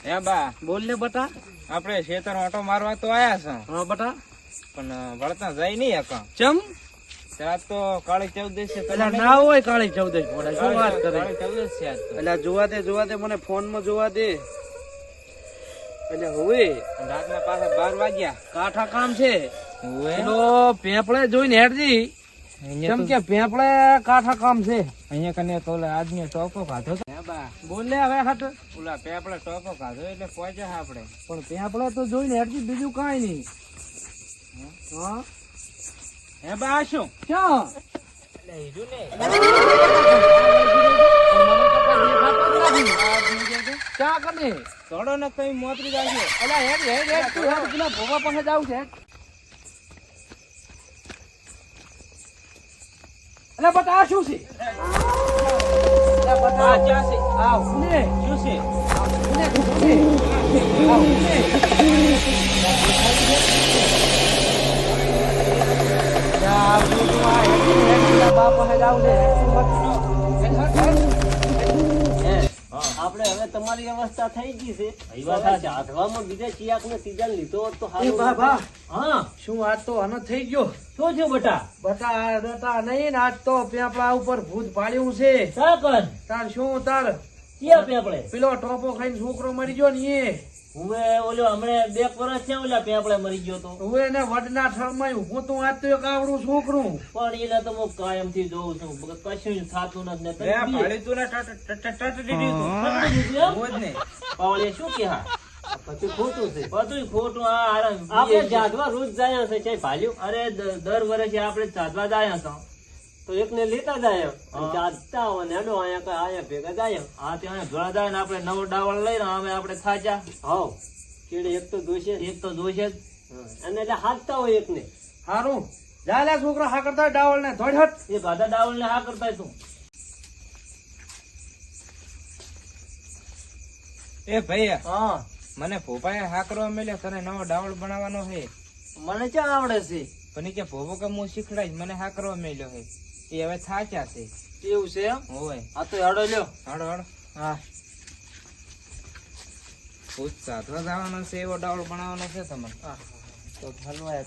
હે બા બોલ ને બટા. આપણે ખેતર ઓટો મારવા તો આયા છો હા બટા. પણ વળતા જઈ નહીં હકા. ચમ આજ તો કાળી ચૌદશ છે. એટલે ના હોય કાળી ચૌદશ પડે શું વાત કરે. કાળી ચૌદશ છે આજ તો. એટલે જોવા દે મને ફોન માં જોવા દે. એટલે હવે રાતના પાછા 12 વાગ્યા. કાઠા કામ છે. હોવે. પેલો પેપળે જોઈને હેડજી. કેમ કે પેપળે કાઠા કામ છે. અહીંયા કને તો ઓલા આદમી ટોકો ખાધો તો. હે બા બોલ ને હવે હટ. ઓલા પેપડે ટોકો ખાધો એટલે પહોંચ્યા આપણે. પણ પેપળે તો જોઈને હેડજી બીજું કાંઈ નહીં. હા હે બા શું ક્યાં એટલે હીધું ને ક્યાં કને થોડો ને કઈ મોતરી જાજો. અલા હેડ તું હેડ પેલા ભોગા પાસે જાવ છે. અલા બટા આ શું છે. અલા બટા આ ક્યાં છે? આવ ને શું છે? આપણે હવે તમારી અવસ્થા થઈ ગઈ છે. જાધવામાં બીજા ચિયાક ને સીઝન લીધો હોત તો એ સારું. બાબા હા શું આજ તો આનો થઈ ગયો. શું છે બેટા? બટા નહીં ને આજ તો પેપડા ઉપર ભૂત પાડ્યું છે. શા કર તાર શું તાર ચિયા પેપડે પેલો ટોપો ખાઈને છોકરો મરી ગયો ને એ હવે ઓલો હમણે 2 વર્ષ છે ઓલા પેપડે મરી ગયો તો. હવે એને વડના થળમાં હું તો આજ તો એક આવડું છોકરું. પણ એને તો હું કાયમ થી જોઉં છું કશું થતું નથી. લે ભાળી તું ને ટટ દીધું. હોજ ને પાવળે શું કે હા પછી ખોટું છે બધું ખોટું. આપણે જાધવા રોજ જાય છે ચાઈ ભાલ્યું. અરે દર વર્ષે આપણે જાધવા જાય છે તો એકને લેતા જાય જાતા હોય ને એનો અહીંયા ભેગા જાય. હા ત્યાં જોડા જાય ને આપણે નવો ડાવળ લઈને અમે આપણે થાજા હાવ ચીડે એક તો જોશે જ અને એટલે હાથતા હોય એકને. હારું જા લે છોકરો હા કરતા ડાવળ ને ધોડ હટ. એ ગાધા ડાવળ ને હા કરતા તું. એ ભાઈ હા મને ભોપાએ હા કરવા મળ્યો. તને નવો ડાવળ બનાવવાનો છે મને ક્યાં આવડે છે. પણ કે ભોપો કે હું શીખડાઈશ. મને હા કરવા મળ્યો છે. એ હવે થાચ્યા છે. એવું છે એમ. હોય આ તો હેડો લ્યો. હડો હડો હા ભૂત સાધવા જવાનો છે એવો ડાવળ બનાવવાનો છે તમને. તો હલવાય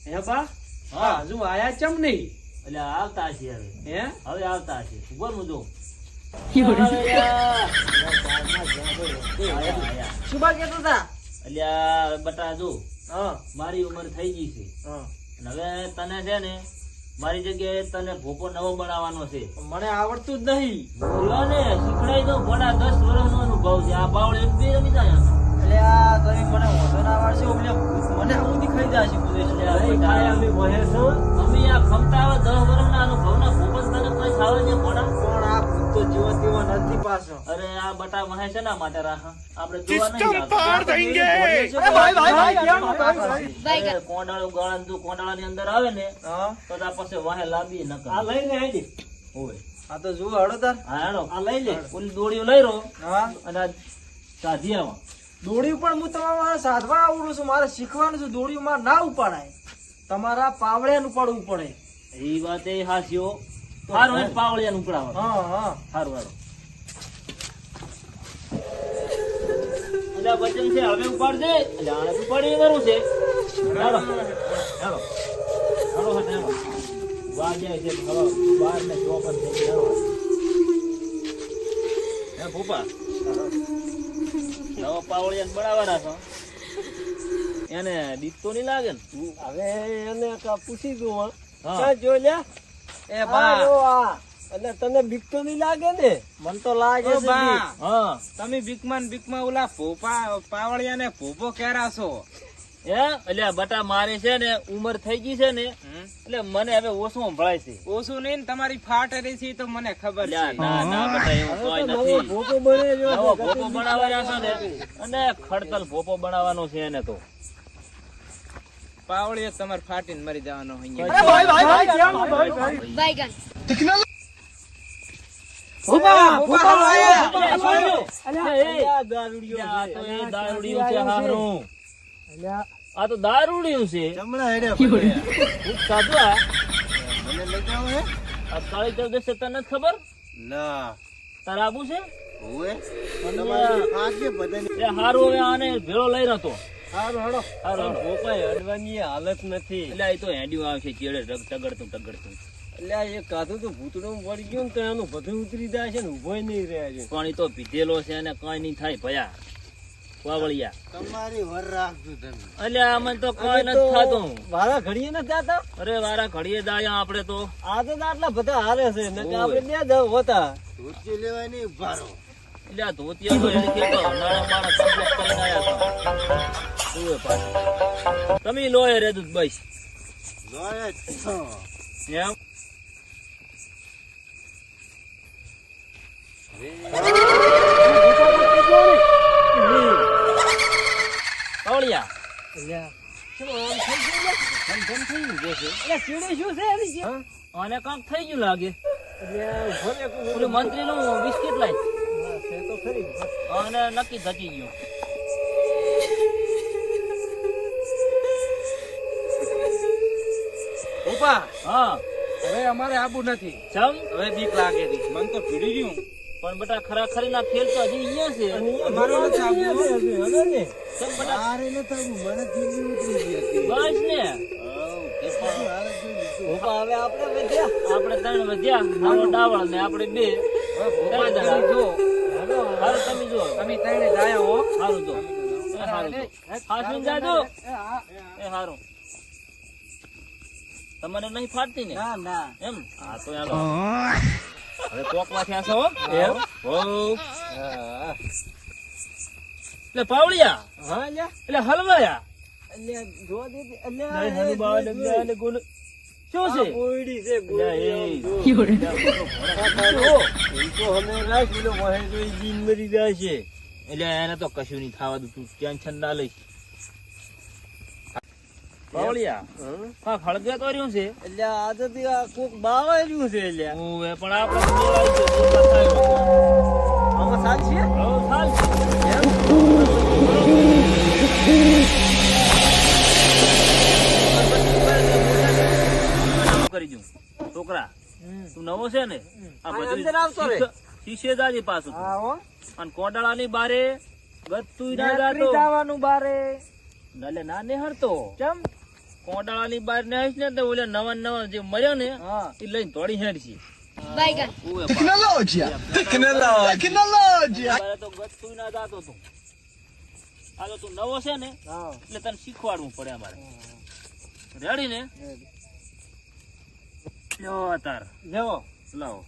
હે બા. હા હજુ આયા ચમ નહીં. એટલે આવતા છે હવે હે હવે આવતા છે. બોલ મુજો શું બા કેતા હતા. અલ્યા બટા જો હા મારી ઉંમર થઈ ગઈ છે હા અને હવે તને છે ને મારી જગ્યાએ તને ભોપો નવો બનાવવાનો છે. મને આવડતું જ નહીં. બોલો ને શીખડાઈ દો. ભોળા 10 વર્ષનો અનુભવ છે. આ બાવળ એક બે રમી જાય. એટલે આ તમે મને વધુ ના આવડશે એટલે મને આવું દેખાઈ જાય છે બધું. એટલે હવે કાંઈ અમે ભણે છો. અમે આ ખમતા આવે 10 વર્ષના અનુભવના ભોપો તને કોઈ ખાવે છે ભોળા. પણ આ ભૂત તો જીવો તેવો નથી પાછો. અરે આ બટા વહે છે ના માટે રાખા આપણે જોવા નહીં જતા. કોંડાળું ગાળા તું કોંડાળાની અંદર આવે ને હા તો તાર પાસે વાહે લાંબી ન કરે. આ લઈને આઈ હોય આ તો જુઓ હડો તાર. હા હેડો આ લઈ લે. ઓલી દોડીઓ લઈ રો હા અને આ સાધી આવા. દોડી પણ હું તમારા સાધવા આવડું છું. મારે શીખવાનું છે. દોડી માં ના ઉપાડાય. તમારા પાવળિયાનું ઉપાડવું પડે. એ વાત એ હાસ્યો સારું હોય પાવળિયાનું ઉપડાવે. હા હા સારું હેડો. એટલે વચન છે હવે ઉપાડજે. એટલે આ ઉપાડી કરવું છે. હેડો હેડો હેડો હટ હેડો. વા જાય છે હવે 12 ને 54 થઈ ગયા. હે ભૂપા નવો પાવળિયાને બનાવવાના છો. એને બીક તો નહીં લાગે ને. હવે એને પૂછી દઉં. હા. ક્યાં જોઈ લે. એ બા એટલે તને બીક તો નહીં લાગે ને. મને તો લાગે ઓ છે બા બીક. હા તમે બીકમાં ઓલા ભોપા પાવળિયા ને ભોપો કેરા છો. હે એટલે બટા મારે છે ને ઉંમર થઈ ગઈ છે ને એટલે મને હવે ઓછું સંભળાય છે. ઓછું નહીં ને તમારી ફાટ રહી છે તો મને ખબર લ્યા, છે. ના ના બટા એવું કોઈ નવો નથી. ભોપો બને જો. નવો ભોપો બનાવવાનો છે ને અને ખડતલ ભોપો બનાવવાનો છે એને તો. પાવળિયો તમારે ફાટીને મરી જવાનો અહીંયા. Baigan. ભોપા ભોપા આ દારૂડિયો છે. આ તો એ દારૂડિયો છે હારું. આ તો દારૂડિયું છે. ભૂખ ખાધું આ? આ કાળી ચૌદશ તને નથી ખબર? ના તારે આબુ છે? એ હારું હવે આને ભેળો લઈ રહ્યો હારું હેડો. હારું પોપાય અડવાની હાલત નથી. એટલે એ તો હેડ્યું આવશે ચેડે ટગડતું એટલે આ એક કાધું તો ભૂતડું પડી ગયું ને તો એનું બધું ઉતરી જાય છે ને ઉભોય નહીં રહ્યા છે. પાણી તો પીધેલો છે અને કઈ નહીં થાય ભયા વાવળિયા તમારી વર રાખજો તમે. એટલે આમાં તો કઈ નથી થતું. વારા ઘડીએ નથી જાતા. અરે વારા ઘડીએ દાયા આપડે તો આ તો આટલા બધા હારે છે ને કે આપણે બે જ હોતા. ધોતી લેવાય નહીં ભારો. એટલે આ ધોતિયા તો એને કહેતો નાના માણસ કમ્પ્લેટ કરીને આયા હતા. જુએ પાછું. તમે લો એ રેદુત બસ લોય જ છો. એમ પાવળિયા અલ્યા શું આમ થઈ ગયું લે? ધમ થઈ ગયું છે. અલ્યા ચીડે શું છે એની છે? આને કાંક થઈ ગયું લાગે. અલ્યા ભલે ઓલું મંત્રીનું બિસ્કિટ લાય છે તો ખરી. અને નક્કી થતી ગયું. ઉપા હા હવે અમારે આબુ નથી. ચમ હવે બીક લાગે છે. મન તો ભીડી ગયું. પણ બેટા ખરા ના ખેલ તો હજી અહીંયા છે. અમારે નથી આબુ. હવે ને ચમ બેટા મારે નથી આવું. મને થેલી ઉતરી ગઈ હતી. બસ ને હાવ, કેટલી હાલત જોઈ લીધું. ભોપા હવે આપણે વધ્યા. આપણે ત્રણ વધ્યા આવો ડાવળ ને આપણે બે. હવે ભોપા તમે જો. હારું તમે જો તમે ત્રણે જાયા હો. હારું જો હારું જો હાસું જાજો એ હારું. તમને નહીં ફાટતી ને ના ના એમ હા તો ચાલો હવે પોકવા થયા છો એમ? હો એટલે પાવળિયા હા અલ્યા એટલે હલવાયા અલ્યા જો દીદી નહીં અલ્યા હનુમાન અને ગુલ શું છે બોયડી છે એ તો અમે રાખી લો વહે જોઈ જીન મરી જાય છે. એટલે એને તો કશું નહીં થવા દઉં તું ટેન્શન ના લઈશ પાવળિયા હા હળગે તો રહ્યું છે એટલે આજે આ કોક બાવાયેલું છે એટલે ઓવે પણ આપણે મેળાઈ ગયો તો થાય આમાં સાચ છે હો ચાલ કરી દઉં છોકરા તું નવો છે ને આ આ અંદર આવતો રે. શીશે જાજે પાછું તું. હા હો અને કોટડાની બારે ગતું ના જાતો જવાનું બારે નલે ના ને હરતો કેમ કોટડાની બાર ને આવીશ ને તો ઓલે નવા જે મર્યો ને હા એ લઈને દોડી હેડ છે Baigan. બારે તો ગતું ના જાતો તું આ તો તું નવો છે ને હા એટલે તને શીખવાડવું પડે અમારે રેડી ને લ્યો તાર લેવો લાવો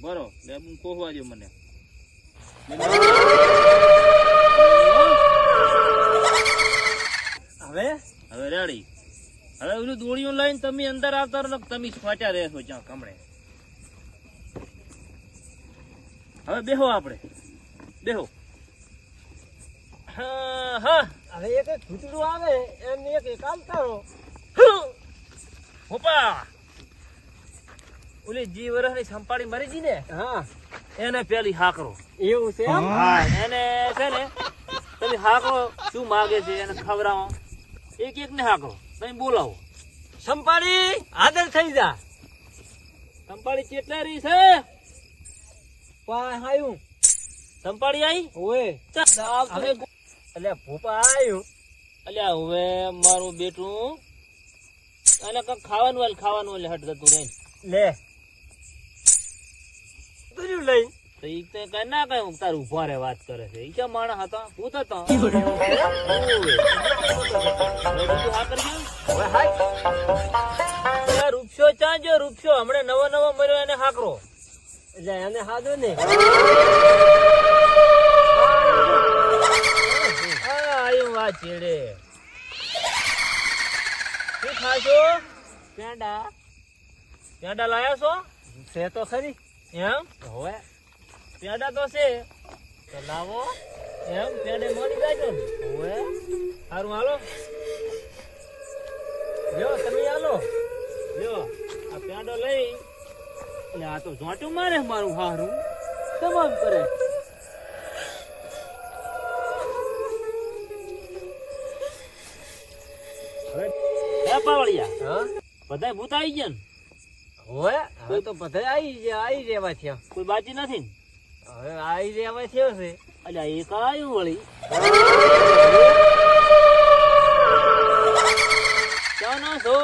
બરો લે હું કોહવા જો મને હવે હવે રેડી હવે ઓલું દોડીઓ લઈને તમે અંદર આવતા રહો ને તમે ફાટ્યા રહેશો જ્યાં કમળે હવે બેહો આપણે બેહો હા હા હવે એક ભૂતડું આવે એમ એક આવતારો હોપા ઓલી જી વર્ષની સંપાડી મરી ગઈ ને હા એને પેલી હાકરો એવું છે એમ હા એને છે ને તમે હાકરો શું માગે છે એને ખવડાવો એક ને હાકરો તમે બોલાવો સંપાડી આદર થઈ જા સંપાડી કેટલા રહી છે પા આયું સંપાડી આવી ઓય હવે એટલે ભૂપા આયું અલ્યા હવે મારું બેટું અને કંઈક ખાવાનું એટલે હટ જતું રહે લે તું લઈ તો ઈ તો કઈ ના કઈ તારું ઉભા રે વાત કરે છે ઈ ક્યાં માણસ હતા ભૂત હતા રૂપસો ચાંજો રૂપસો હમણાં નવો મર્યો એને હાકરો એટલે એને હાજો ને આયું વાત છેડે શું ખાશો પેંડા પેંડા લાયા છો છે તો ખરી એમ હવે પેંડા તો છે તો લાવો એમ પેંડે મોની જાય ને હવે સારું હાલો લ્યો તમે આલો લ્યો આ પેંડો લઈ એટલે આ તો ઝોંટું મારે મારું હારું તમામ કરે હવે હે પાવળિયા હા બધા ભૂત આવી ગયા ને હોય હવે તો બધા આવી રેવા છે, કોઈ બાકી નથી ને? હવે આવી રેવા છે અલ્યા એ કાયું વળી ક્યાં ના છો?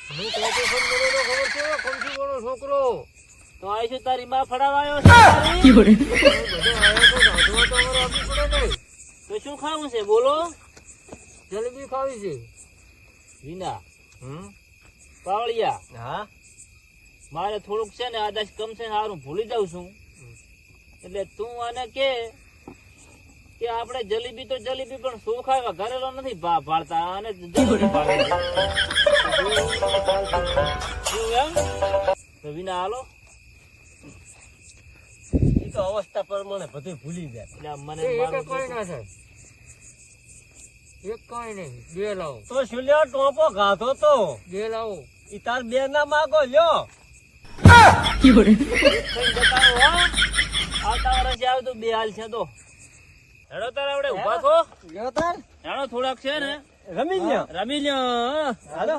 હું ખબર છે કમથી બોલો છોકરો તો આવીશું તારી માં ફડાવાયો છે તો શું ખાવું છે બોલો? જલેબી ખાવી છે વિના પાવળિયા. હા મારે થોડુંક છે ને આદાશ કમ છે સારું ભૂલી જાઉં છું એટલે તું આને કે આપણે જલેબી તો જલેબી પણ સોખા ઘરેલો નથી ભાળતા અને જલેબી ભાળે એમ તો વિના હાલો ઈ તો અવસ્થા પ્રમાણે બધું ભૂલી જાય એટલે મને કોઈ ના થાય એક કઈ નહીં બે લાવો તો શું લ્યો ટોપો ગાધો તો બે લાવો ઈ તાર બે ના માગો લ્યો આવતા વર્ષે આવ તો બે હાલ છે તો હેડો તાર આવડે ઉભા થો લ્યો તાર હેડો થોડાક છે ને રમી લ્યો હાલો